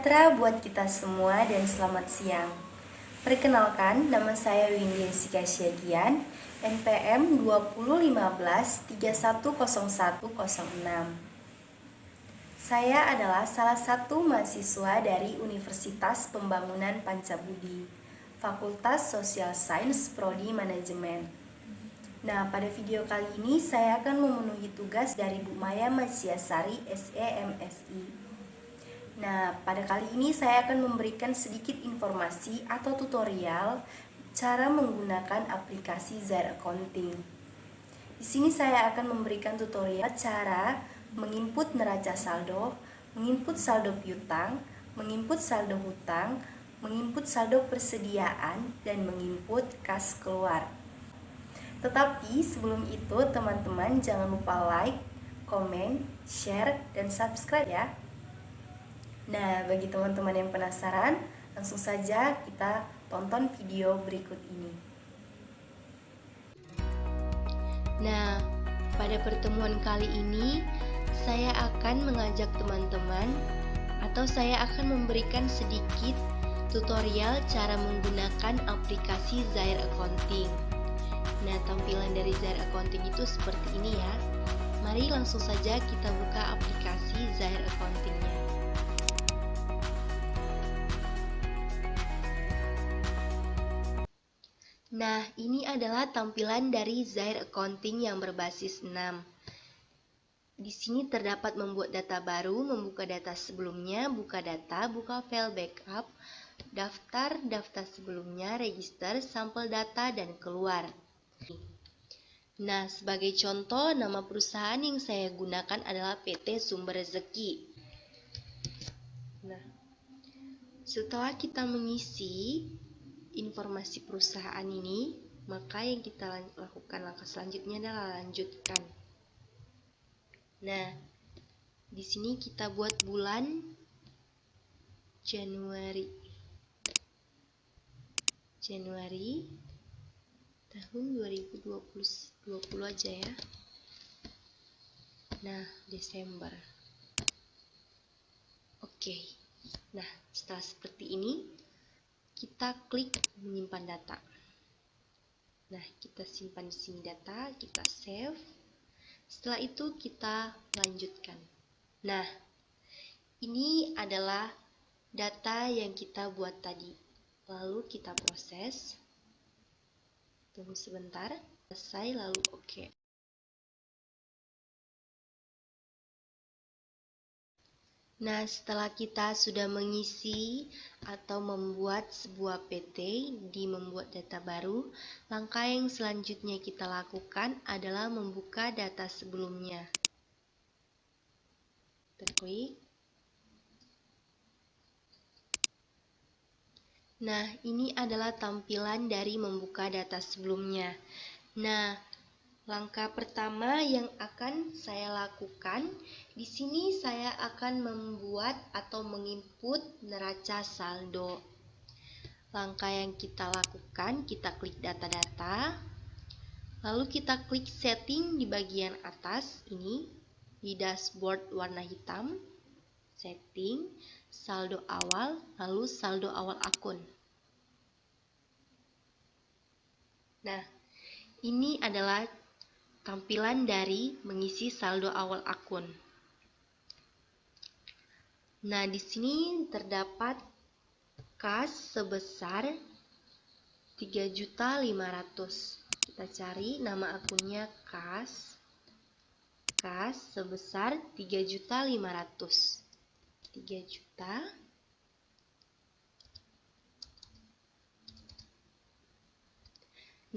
sejahtera buat kita semua dan selamat siang. Perkenalkan, nama saya Windy Jessica Syagian, NPM 2015-310106. Saya adalah salah satu mahasiswa dari Universitas Pembangunan Pancabudi, Fakultas Social Science Prodi Manajemen. Nah, pada video kali ini saya akan memenuhi tugas dari Bu Maya Maciasari, SEMSI. Nah, pada kali ini saya akan memberikan sedikit informasi atau tutorial cara menggunakan aplikasi Zaire Accounting. Di sini saya akan memberikan tutorial cara menginput neraca saldo, menginput saldo piutang, menginput saldo hutang, menginput saldo persediaan, dan menginput kas keluar. Tetapi sebelum itu teman-teman jangan lupa like, komen, share, dan subscribe ya. Nah, bagi teman-teman yang penasaran, langsung saja kita tonton video berikut ini. Nah, pada pertemuan kali ini saya akan mengajak teman-teman atau saya akan memberikan sedikit tutorial cara menggunakan aplikasi Zaire Accounting. Nah, tampilan dari Zaire Accounting itu seperti ini ya. Mari langsung saja kita buka aplikasi Zaire Accounting-nya. Nah, ini adalah tampilan dari Zaire Accounting yang berbasis 6. Di sini terdapat membuat data baru, membuka data sebelumnya, buka data, buka file backup, daftar sebelumnya, register, sampel data, dan keluar. Nah, sebagai contoh, nama perusahaan yang saya gunakan adalah PT Sumber Rezeki. Nah, setelah kita mengisi informasi perusahaan ini, maka yang kita lakukan langkah selanjutnya adalah lanjutkan. Nah, di sini kita buat bulan Januari tahun 2020 aja ya. Nah, Desember. Oke. Nah, setelah seperti ini, kita klik menyimpan data. Nah, kita simpan di sini data, kita save. Setelah itu kita lanjutkan. Nah, ini adalah data yang kita buat tadi. Lalu kita proses. Tunggu sebentar, selesai lalu oke. Nah, setelah kita sudah mengisi atau membuat sebuah PT di membuat data baru, langkah yang selanjutnya kita lakukan adalah membuka data sebelumnya. Kita klik. Nah, ini adalah tampilan dari membuka data sebelumnya. Nah, langkah pertama yang akan saya lakukan, di sini saya akan membuat atau menginput neraca saldo. Langkah yang kita lakukan, kita klik data-data, lalu kita klik setting di bagian atas ini, di dashboard warna hitam, setting, saldo awal, lalu saldo awal akun. Nah, ini adalah tampilan dari mengisi saldo awal akun. Nah, di sini terdapat kas sebesar 3.500.000. Kita cari nama akunnya kas sebesar 3.500.000. 3 juta.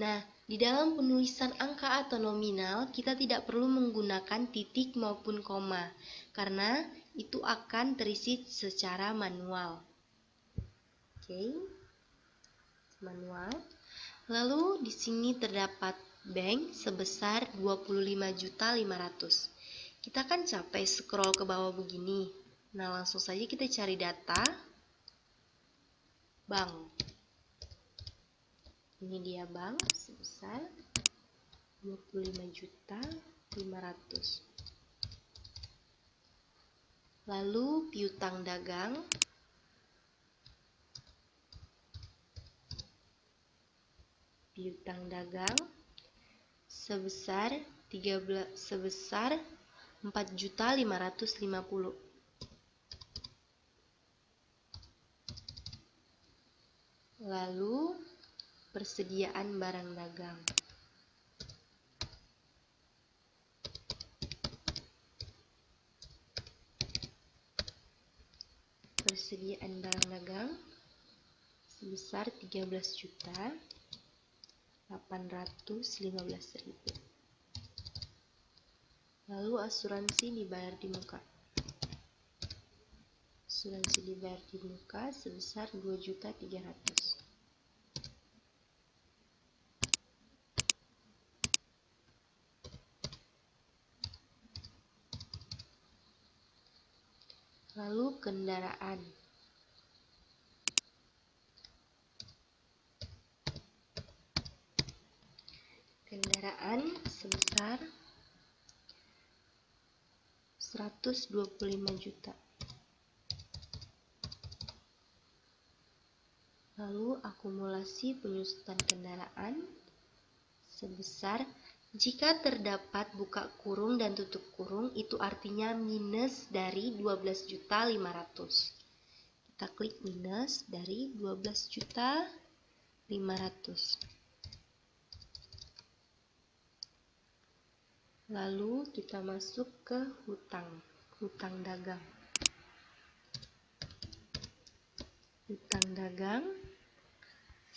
Nah, di dalam penulisan angka atau nominal, kita tidak perlu menggunakan titik maupun koma, karena itu akan terisi secara manual. Oke, manual. Lalu di sini terdapat bank sebesar 25.500.000. Kita kan capek scroll ke bawah begini. Nah, langsung saja kita cari data bank. Ini dia bank sebesar 25.500.000. Lalu piutang dagang piutang dagang sebesar 4.550.000. Lalu persediaan barang dagang. Persediaan barang dagang sebesar 13.815.000. Lalu asuransi dibayar di muka. Asuransi dibayar di muka sebesar 2.300.000. Lalu kendaraan. Kendaraan sebesar 125 juta. Lalu akumulasi penyusutan kendaraan sebesar, jika terdapat buka kurung dan tutup kurung, itu artinya minus dari 12.500.000. Kita klik minus dari 12.500.000. Lalu kita masuk ke hutang dagang. Hutang dagang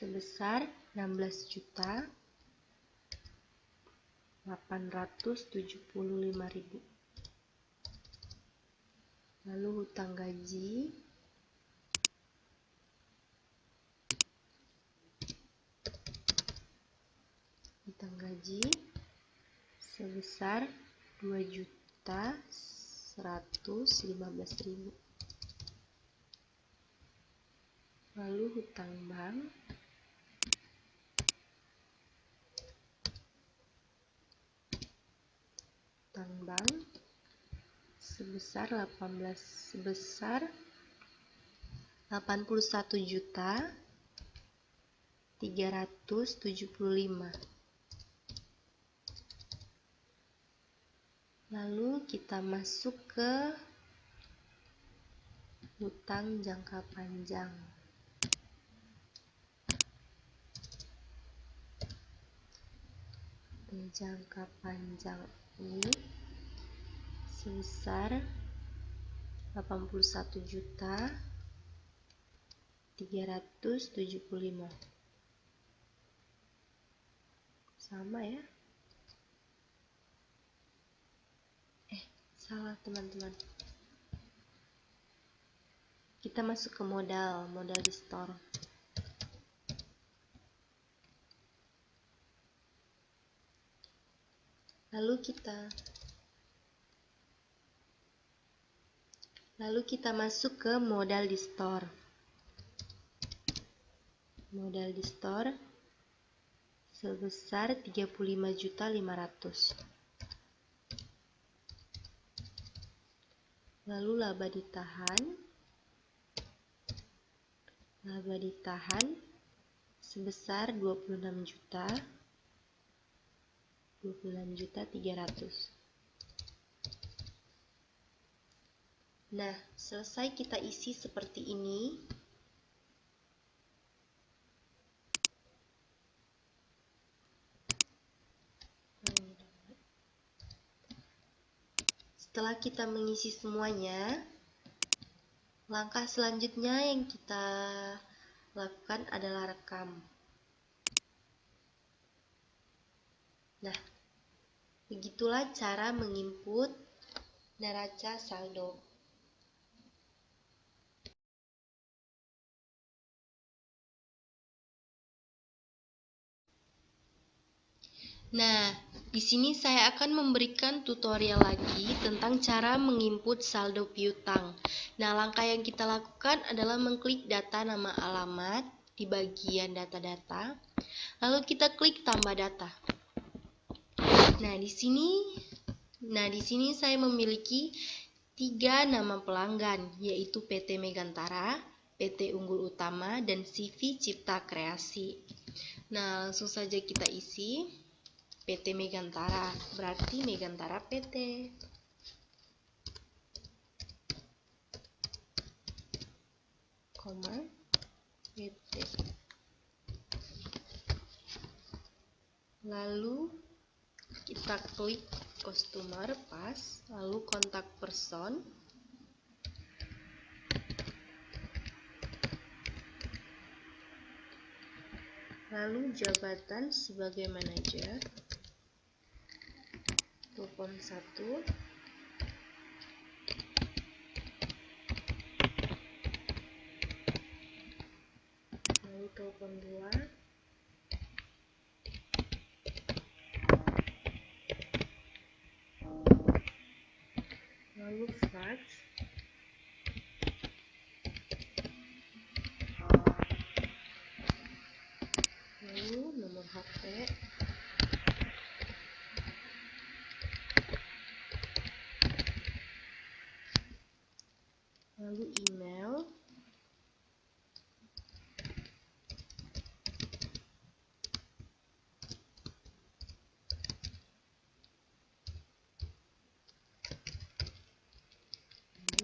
sebesar 16.875.000. Lalu hutang gaji sebesar 2.115.000. Lalu hutang bank sebesar 81.375.000. Lalu kita masuk ke hutang jangka panjang. Jangka panjang ini sebesar 81.375.000. Sama ya? Salah teman-teman. Kita masuk ke modal di store. Lalu kita masuk ke modal di store. Modal di store sebesar 35.500.000. Lalu laba ditahan sebesar 26.300.000. Nah, selesai kita isi seperti ini. Setelah kita mengisi semuanya, langkah selanjutnya yang kita lakukan adalah rekam. Nah, begitulah cara menginput neraca saldo. Nah, di sini saya akan memberikan tutorial lagi tentang cara menginput saldo piutang. Nah, langkah yang kita lakukan adalah mengklik data nama alamat di bagian data-data, lalu kita klik tambah data. Nah, di sini saya memiliki 3 nama pelanggan, yaitu PT Megantara, PT Unggul Utama, dan CV Cipta Kreasi. Nah, langsung saja kita isi PT Megantara, berarti Megantara PT. Koma PT. Lalu kita klik customer pas, lalu kontak person. Lalu jabatan sebagai manajer. Telepon 1. Lalu telepon 2. Lalu fax. Lalu nomor HP. Lalu email.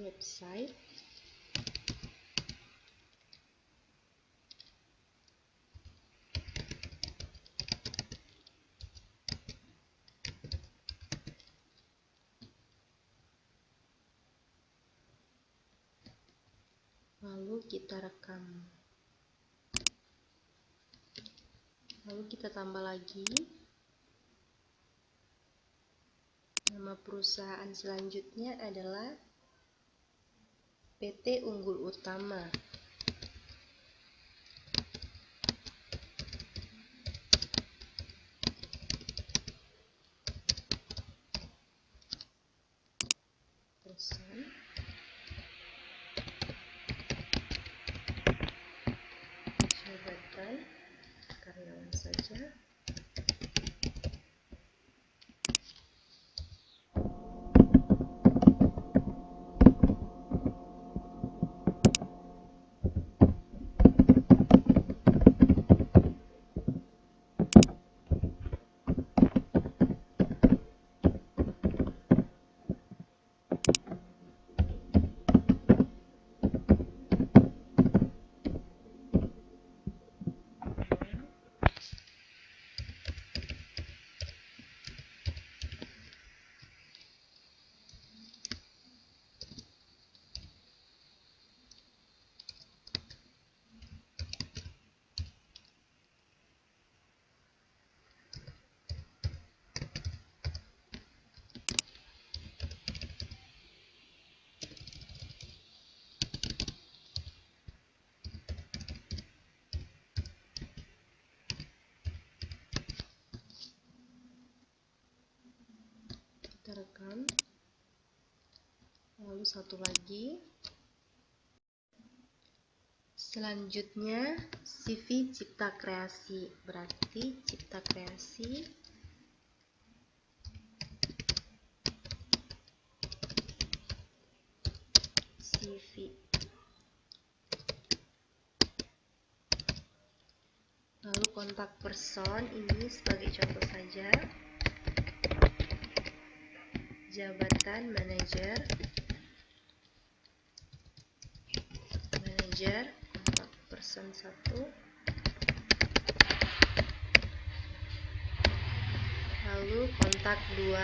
Website. Lalu kita rekam. Lalu kita tambah lagi nama perusahaan selanjutnya adalah PT Unggul Utama. Person. Jabatan karyawan saja. Kita rekam. Lalu satu lagi. Selanjutnya CV Cipta Kreasi, berarti Cipta Kreasi. CV. Lalu kontak person, ini sebagai contoh saja. Jabatan manajer. Kontak person 1. Lalu kontak 2.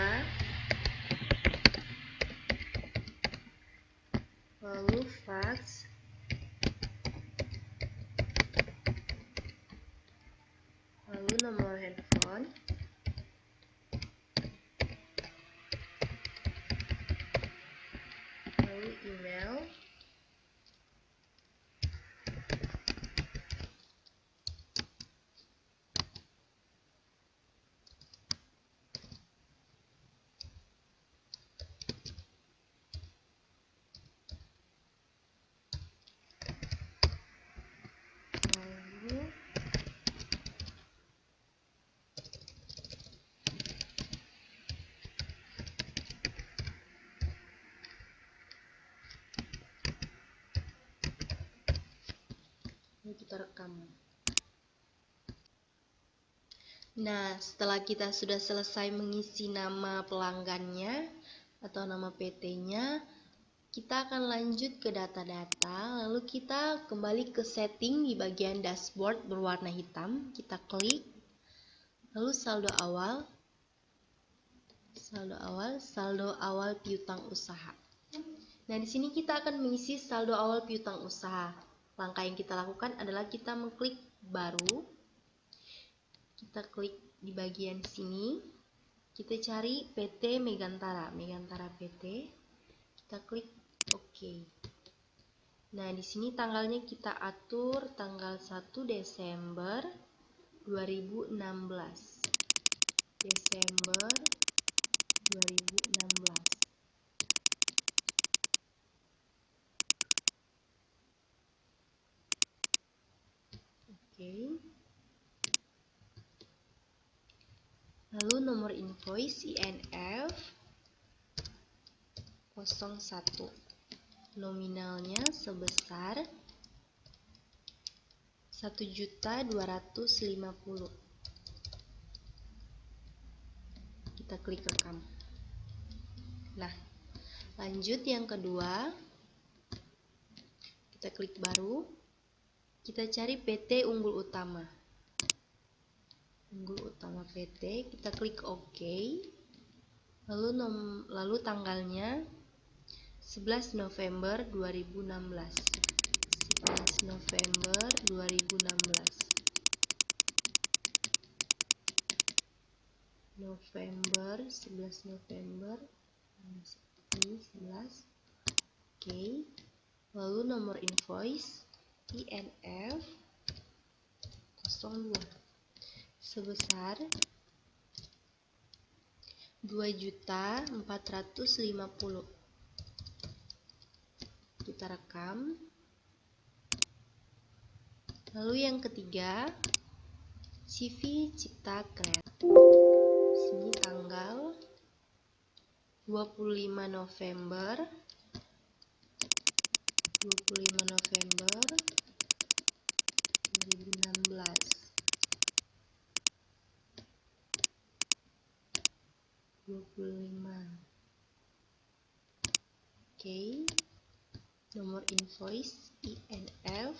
Lalu fax. Lalu nomor handphone. Lalu email. Lalu kita rekam. Nah, setelah kita sudah selesai mengisi nama pelanggannya atau nama PT-nya, kita akan lanjut ke data-data, lalu kita kembali ke setting di bagian dashboard berwarna hitam, kita klik, lalu saldo awal piutang usaha. Nah, di sini kita akan mengisi saldo awal piutang usaha. Langkah yang kita lakukan adalah kita mengklik baru. Kita klik di bagian sini. Kita cari PT Megantara PT. Kita klik OK. Nah, di sini tanggalnya kita atur tanggal 1 Desember 2016. Desember 2016. Oke. Lalu nomor invoice INF 01. Nominalnya sebesar 1.250.000. Kita klik rekam. Nah, lanjut yang kedua. Kita klik baru. Kita cari PT Unggul Utama. Unggul Utama PT, kita klik OK. Lalu tanggalnya 11 November 2016. 11 November 2016. November 11 November ini 11. Oke. Lalu nomor invoice INF 02 sebesar 2.450.000. Kita rekam. Lalu yang ketiga, CV Cipta Kreatif. Sini tanggal 25 November 2016. 25. Oke. Nomor invoice INF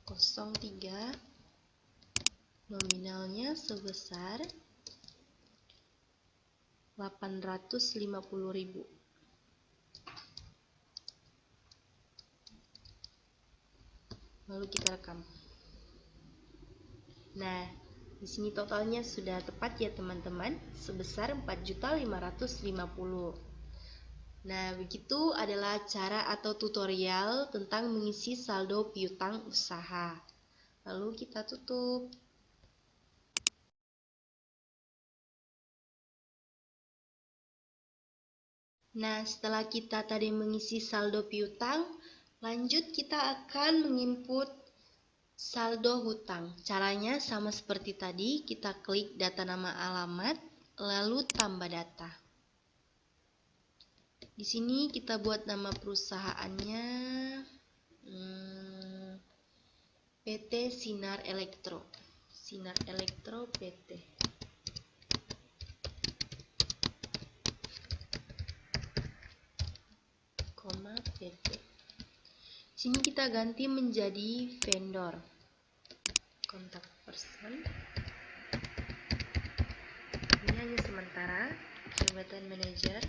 03. Nominalnya sebesar 850.000. Lalu kita rekam. Nah, di sini totalnya sudah tepat ya teman-teman, sebesar 4.550.000. Nah, begitu adalah cara atau tutorial tentang mengisi saldo piutang usaha. Lalu kita tutup. Nah, setelah kita tadi mengisi saldo piutang, lanjut kita akan menginput saldo hutang. Caranya sama seperti tadi, kita klik data nama alamat, lalu tambah data. Di sini kita buat nama perusahaannya PT Sinar Elektro. Sinar Elektro PT. PT. Sini kita ganti menjadi vendor. Kontak person. Ini hanya sementara. Jabatan manajer.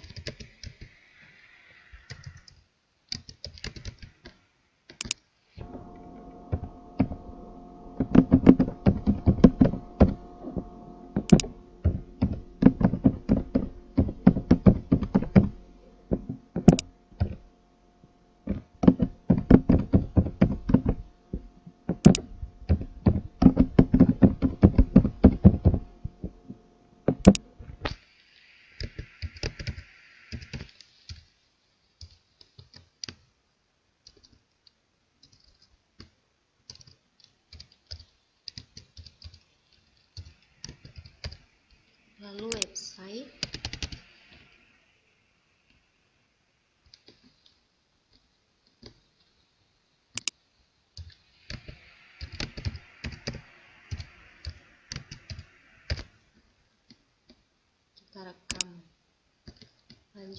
Lalu website.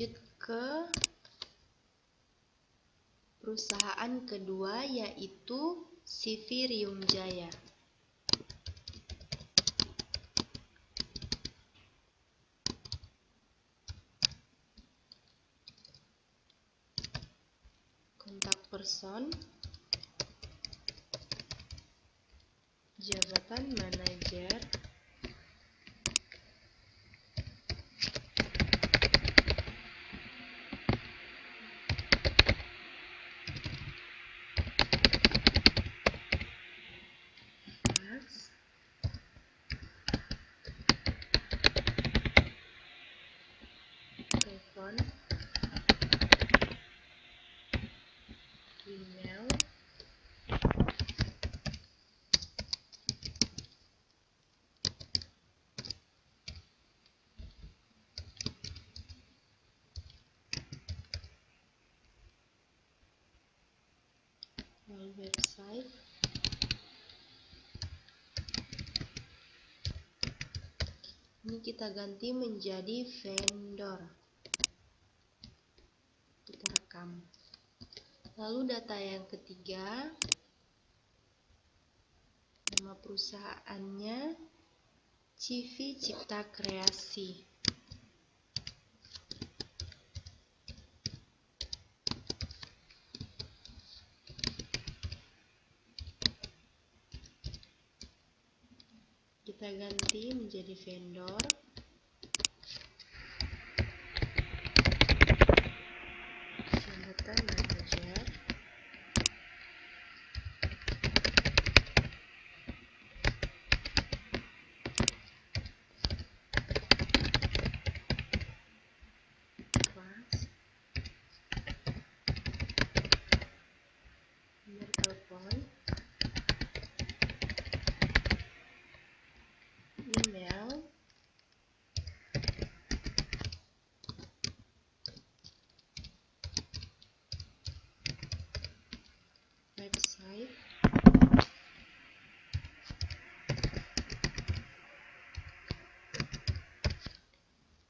lanjut ke perusahaan kedua, yaitu CV Riung Jaya. Kontak person, jabatan manajer, telepon, email, lalu website, ini kita ganti menjadi vendor, kita rekam. Lalu data yang ketiga, nama perusahaannya CV Cipta Kreasi. Kita ganti menjadi vendor. Jabatan manajer. Kelas. Nomor telepon. Email. Website.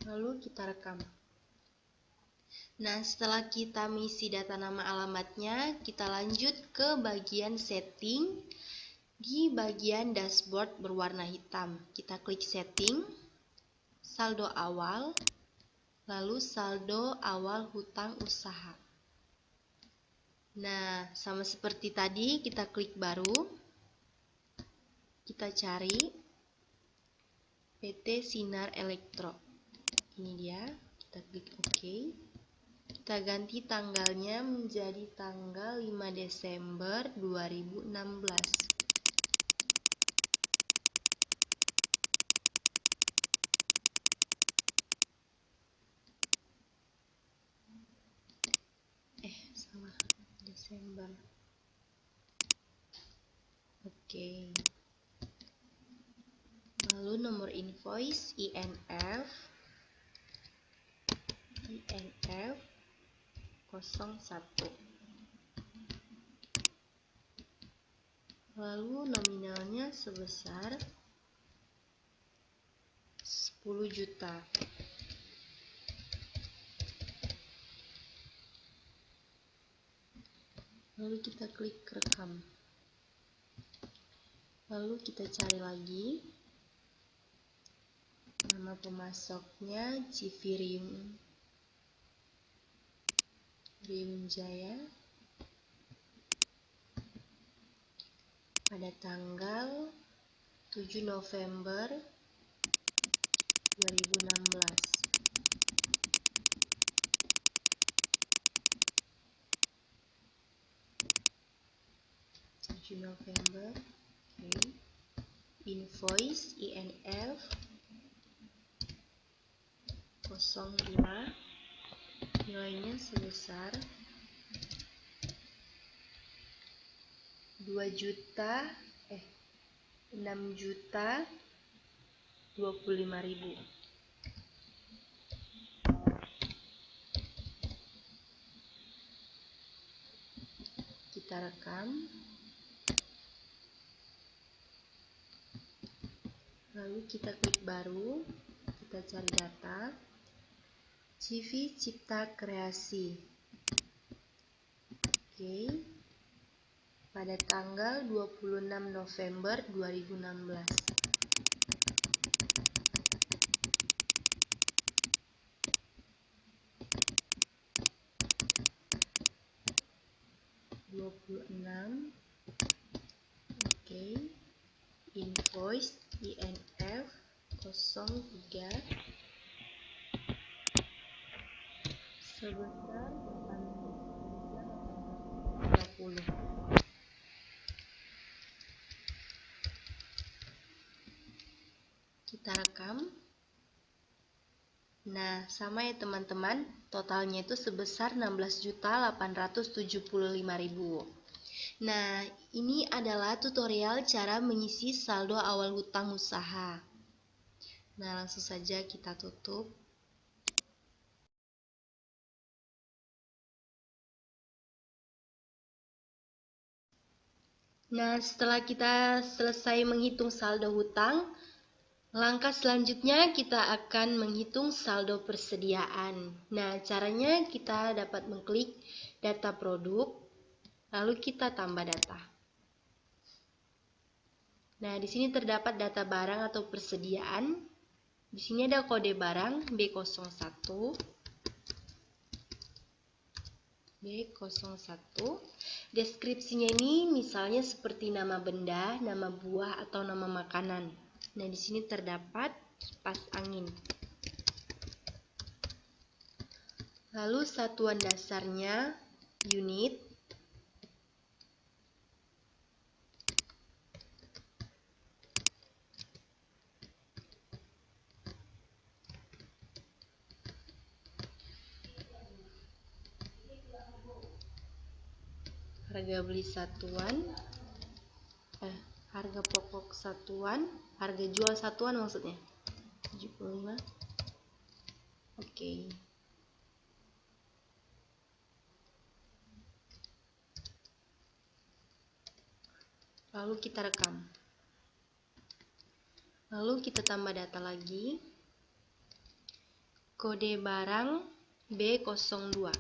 Lalu kita rekam. Nah, setelah kita mengisi data nama alamatnya, kita lanjut ke bagian setting. Di bagian dashboard berwarna hitam, kita klik setting, saldo awal, lalu saldo awal hutang usaha. Nah, sama seperti tadi, kita klik baru, kita cari PT Sinar Elektro. Ini dia, kita klik OK. Kita ganti tanggalnya menjadi tanggal 5 Desember 2016. Salah, Desember. Oke. Lalu nomor invoice INF 01. Lalu nominalnya sebesar 10 juta. Lalu kita klik rekam. Lalu kita cari lagi. Nama pemasoknya CV Riung Jaya. Pada tanggal 7 November 2016. November. Okay. Invoice INF 05, nilainya sebesar 6.025.000. Kita rekam. Lalu kita klik baru, kita cari data. CV Cipta Kreasi. Oke. Pada tanggal 26 November 2016. Oke. Invoice INF 03 sebesar 830. Kita rekam. Nah, sama ya teman-teman, totalnya itu sebesar 16.875.000. Nah, ini adalah tutorial cara mengisi saldo awal hutang usaha. Nah, langsung saja kita tutup. Nah, setelah kita selesai menghitung saldo hutang, langkah selanjutnya kita akan menghitung saldo persediaan. Nah, caranya kita dapat mengklik data produk, lalu kita tambah data. Nah, di sini terdapat data barang atau persediaan. Di sini ada kode barang B01. Deskripsinya ini misalnya seperti nama benda, nama buah, atau nama makanan. Nah, di sini terdapat kipas angin. Lalu satuan dasarnya unit. Harga beli satuan, harga pokok satuan, harga jual satuan maksudnya 75. Oke. Lalu kita rekam. Lalu kita tambah data lagi. Kode barang B02.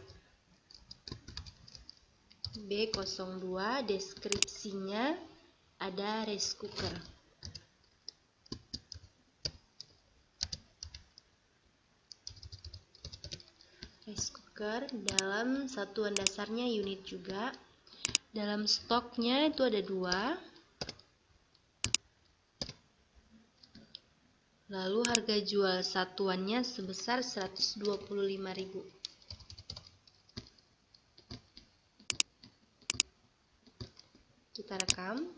B02 deskripsinya ada rice cooker. Rice cooker dalam satuan dasarnya unit juga. Dalam stoknya itu ada 2. Lalu harga jual satuannya sebesar 125.000. Kita rekam.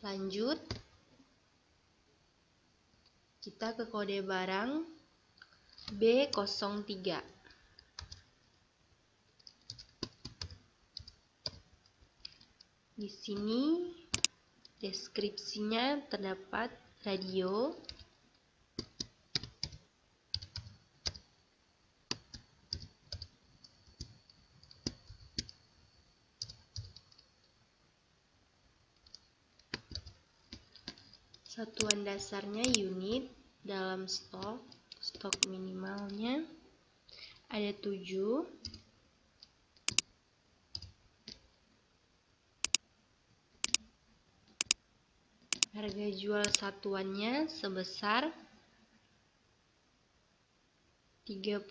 Lanjut. Kita ke kode barang B03. Di sini deskripsinya terdapat radio, satuan dasarnya unit, dalam stok minimalnya ada 7. Harga jual satuannya sebesar 35.000.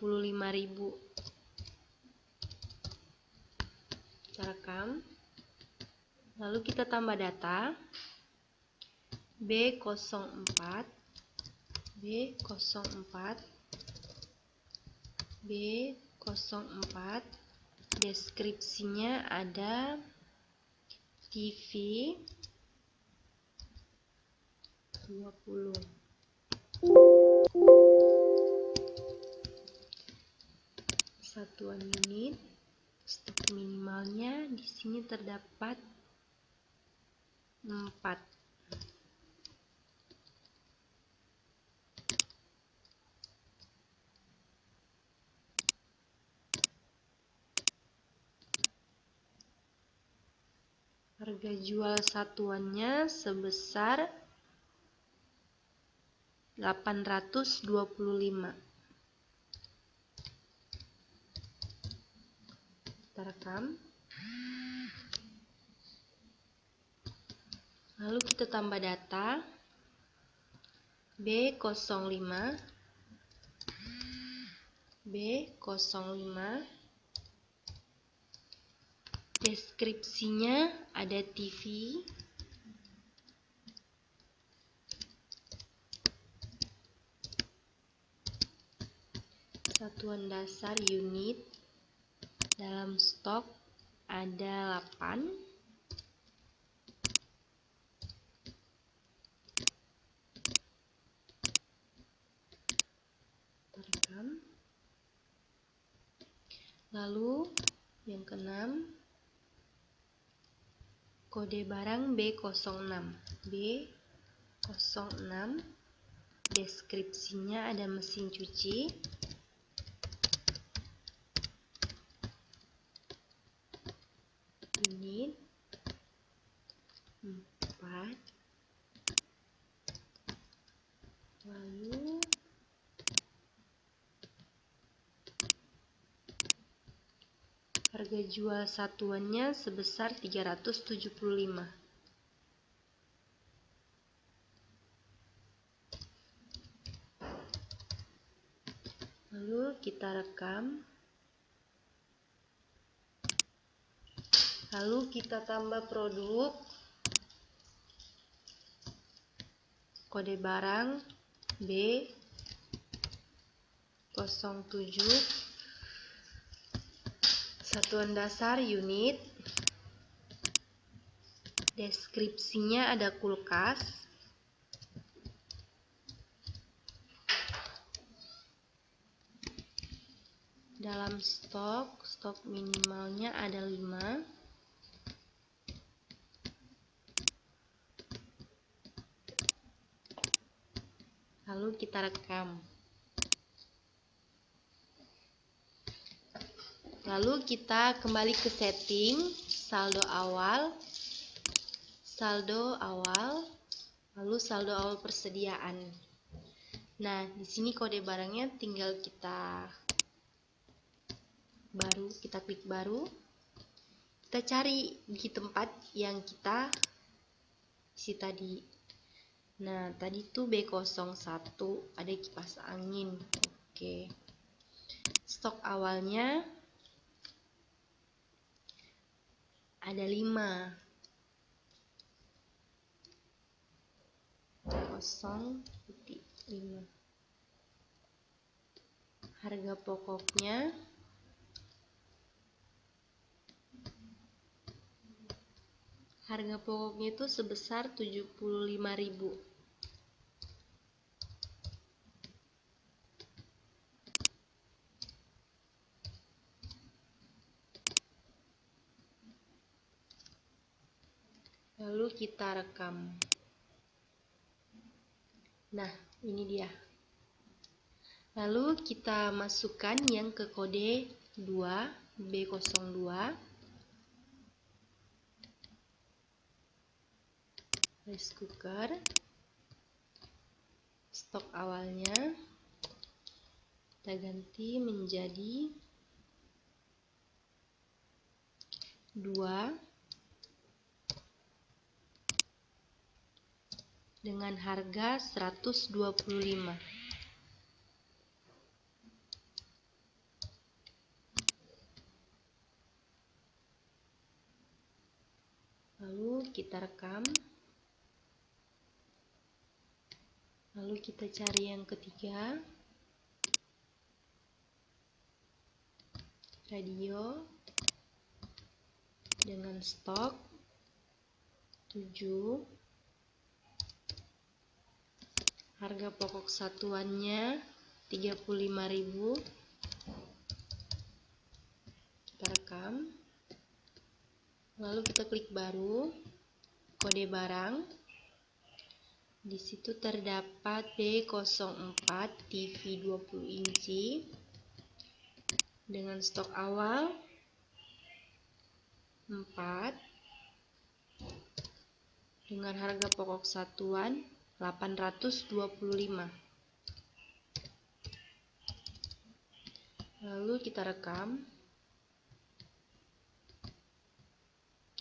Kita rekam. Lalu kita tambah data. B04 deskripsinya ada TV 20. Satuan unit, stok minimalnya di sini terdapat 4. Harga jual satuannya sebesar 825. kita rekam. Lalu kita tambah data B05 deskripsinya ada TV, satuan dasar unit, dalam stok ada 8, terekam. Lalu yang keenam, kode barang B06 deskripsinya ada mesin cuci, unit 4, lalu harga jual satuannya sebesar 375. Lalu kita rekam. Lalu kita tambah produk, kode barang B07, satuan dasar unit, deskripsinya ada kulkas, dalam stok minimalnya ada 5, lalu kita rekam. Lalu kita kembali ke setting, saldo awal, lalu saldo awal persediaan. Nah, di sini kode barangnya tinggal kita klik baru. Kita cari di tempat yang kita isi tadi. Nah, tadi tuh B01, ada kipas angin. Oke. Stok awalnya ada 5. 0,5. Harga pokoknya itu sebesar 75.000. Lalu kita rekam. Nah, ini dia. Lalu kita masukkan yang ke kode 2, B02. Rice cooker. Stok awalnya kita ganti menjadi 2 dengan harga 125. Lalu kita rekam. Lalu kita cari yang ketiga, radio dengan stok 7, harga pokok satuannya 35.000. Kita rekam. Lalu kita klik baru, kode barang. Di situ terdapat B04 TV 20 inci dengan stok awal 4 dengan harga pokok satuan 825. Lalu kita rekam.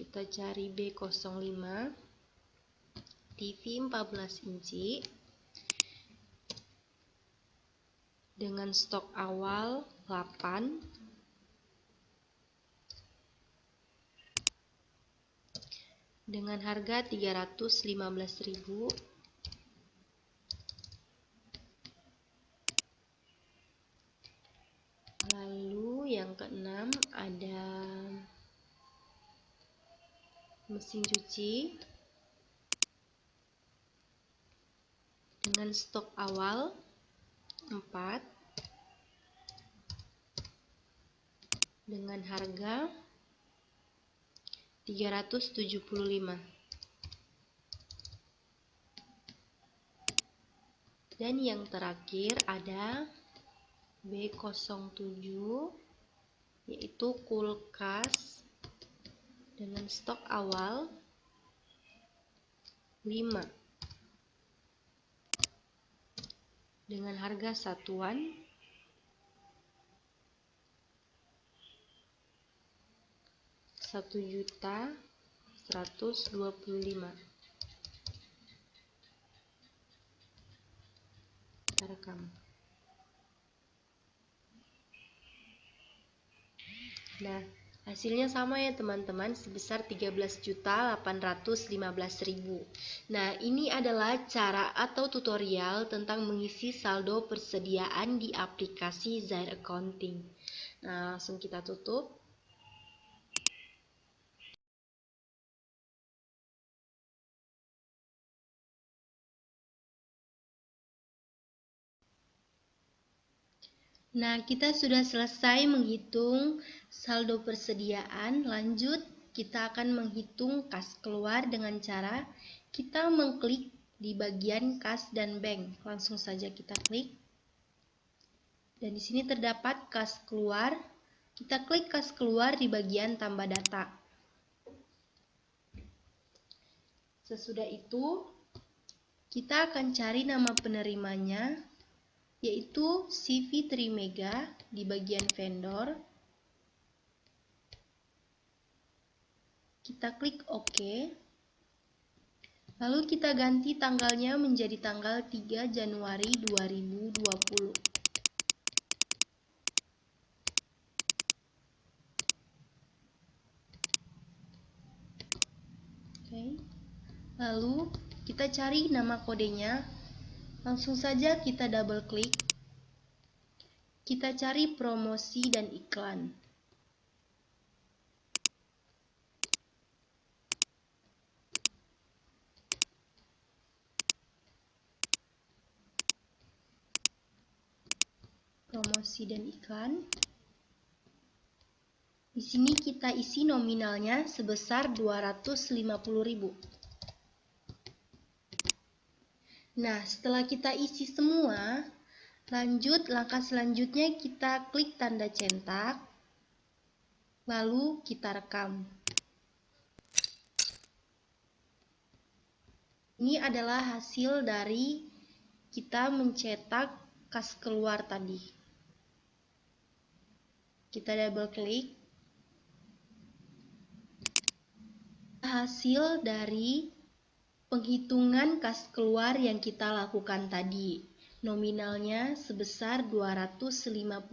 kita cari B05, TV 14 inci, dengan stok awal 8, dengan harga 315.000. Lalu yang keenam ada mesin cuci dengan stok awal 4, dengan harga 375. Dan yang terakhir ada B07, yaitu kulkas dengan stok awal 5, dengan harga satuan 1.125.000. Kita rekam. Nah, hasilnya sama ya teman-teman, sebesar 13.815.000. Nah, ini adalah cara atau tutorial tentang mengisi saldo persediaan di aplikasi Zair Accounting. Nah, langsung kita tutup. Nah, kita sudah selesai menghitung saldo persediaan. Lanjut, kita akan menghitung kas keluar dengan cara kita mengklik di bagian kas dan bank. Langsung saja kita klik. Dan di sini terdapat kas keluar. Kita klik kas keluar di bagian tambah data. Sesudah itu, kita akan cari nama penerimanya, yaitu CV Trimega di bagian vendor. Kita klik OK. Lalu kita ganti tanggalnya menjadi tanggal 3 Januari 2020. Oke. Lalu kita cari nama kodenya. Langsung saja kita double klik. Kita cari promosi dan iklan. Promosi dan iklan. Di sini kita isi nominalnya sebesar 250.000. Nah, setelah kita isi semua, lanjut langkah selanjutnya kita klik tanda cetak, lalu kita rekam. Ini adalah hasil dari kita mencetak kas keluar tadi. Kita double klik. Hasil dari penghitungan kas keluar yang kita lakukan tadi, nominalnya sebesar 250.000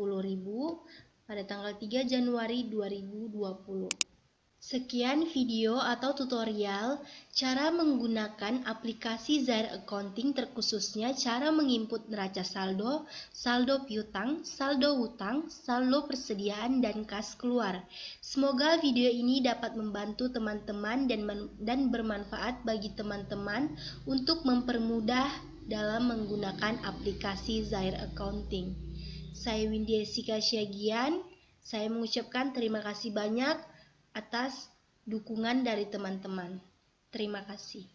pada tanggal 3 Januari 2020. Sekian video atau tutorial cara menggunakan aplikasi Zair Accounting, terkhususnya cara menginput neraca saldo, saldo piutang, saldo hutang, saldo persediaan, dan kas keluar. Semoga video ini dapat membantu teman-teman dan bermanfaat bagi teman-teman untuk mempermudah dalam menggunakan aplikasi Zair Accounting. Saya Windy Jessica Syagian, saya mengucapkan terima kasih banyak atas dukungan dari teman-teman. Terima kasih.